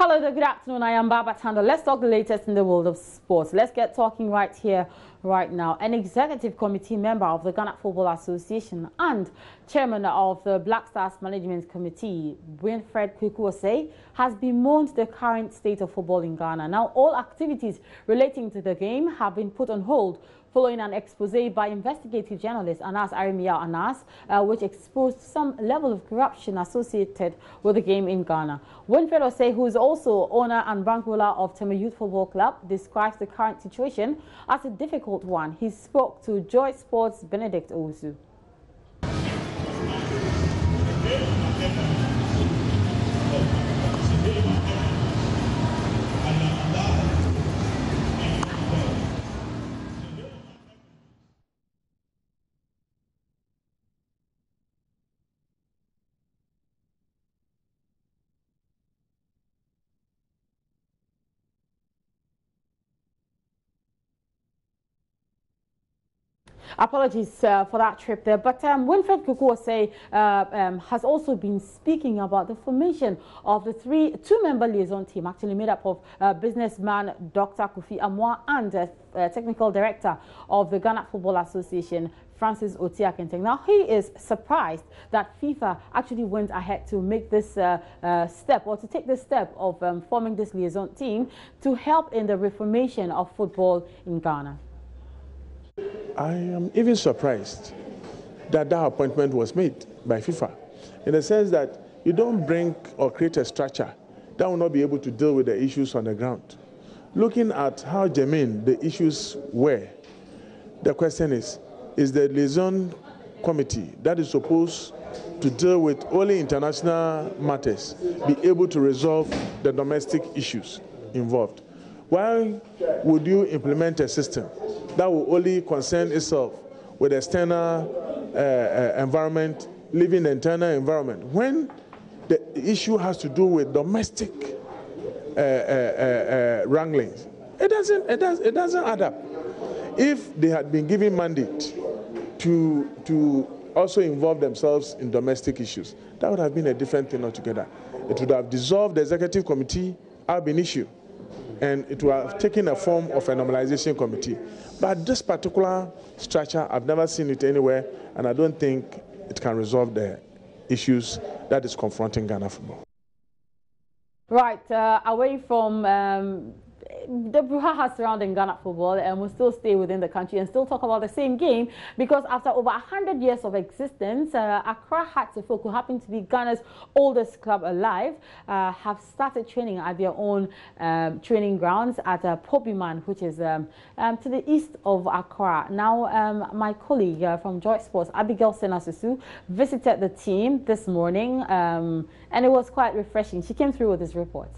Hello there, good afternoon. I am Baba Tando. Let's talk the latest in the world of sports. Let's get talking right here, right now. An executive committee member of the Ghana Football Association and chairman of the Black Stars Management Committee, Winfred Kwekuose, has bemoaned the current state of football in Ghana. Now, all activities relating to the game have been put on hold following an expose by investigative journalist Anas Arimia Anas, which exposed some level of corruption associated with the game in Ghana. Winfred Kwekuose, who is also owner and bankroller of Tema Youth Football Club, describes the current situation as a difficult one. He spoke to Joy Sports' Benedict Owusu. Apologies for that trip there, but Winfred Kwekuose has also been speaking about the formation of the two-member liaison team, actually made up of businessman Dr. Kofi Amwa and technical director of the Ghana Football Association, Francis Otiakenteng. Now, he is surprised that FIFA actually went ahead to make this step, or to take this step of forming this liaison team to help in the reformation of football in Ghana. I am even surprised that that appointment was made by FIFA, in the sense that you don't bring or create a structure that will not be able to deal with the issues on the ground. Looking at how germane the issues were, the question is the liaison committee that is supposed to deal with only international matters be able to resolve the domestic issues involved? Why would you implement a system that will only concern itself with external environment, leaving the internal environment, when the issue has to do with domestic wranglings? It doesn't add up. If they had been given mandate to also involve themselves in domestic issues, that would have been a different thing altogether. It would have dissolved the executive committee ab initio, and it will have taken a form of a normalization committee. But this particular structure, I've never seen it anywhere, and I don't think it can resolve the issues that is confronting Ghana football. Right, away from the brouhaha surrounding Ghana football, and we'll still stay within the country and still talk about the same game, because after over 100 years of existence, Accra Hearts of Oak, who happen to be Ghana's oldest club alive, have started training at their own training grounds at Pobiman, which is to the east of Accra. Now, my colleague from Joy Sports, Abigail Senasusu, visited the team this morning, and it was quite refreshing. She came through with this report.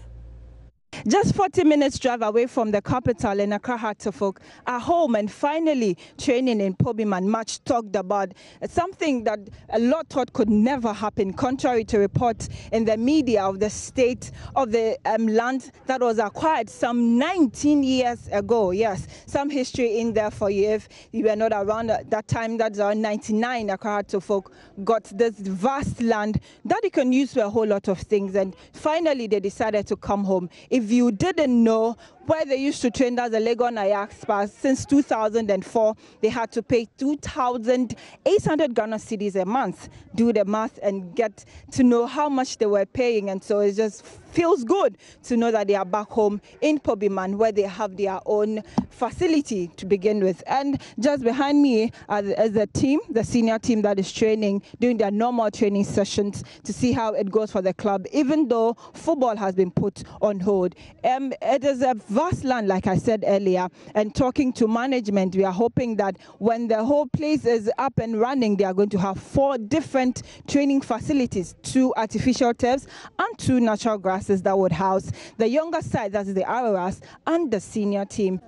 Just 40 minutes drive away from the capital in Accra Hearts of Oak, are home and finally training in Pobiman. Much talked about, something that a lot thought could never happen, contrary to reports in the media of the state of the land that was acquired some 19 years ago. Yes, some history in there for you if you were not around at that time. That's around 99. Accra Hearts of Oak got this vast land that you can use for a whole lot of things, and finally they decided to come home. If you didn't know where they used to train as a Legon Ajax, since 2004, they had to pay 2,800 Ghana cedis a month. Do the math and get to know how much they were paying. And so it just feels good to know that they are back home in Pobiman, where they have their own facility to begin with. And just behind me is the team, the senior team that is training, doing their normal training sessions to see how it goes for the club, even though football has been put on hold. It is a vast land, like I said earlier, and talking to management, we are hoping that when the whole place is up and running, they are going to have 4 different training facilities, 2 artificial turfs and 2 natural grasses that would house the younger side, that is the Araras, and the senior team.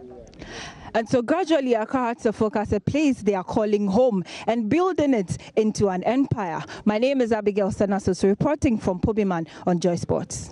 And so gradually, Accra Hearts of Oak as a place they are calling home and building it into an empire. My name is Abigail Senasusu, reporting from Pobiman on Joy Sports.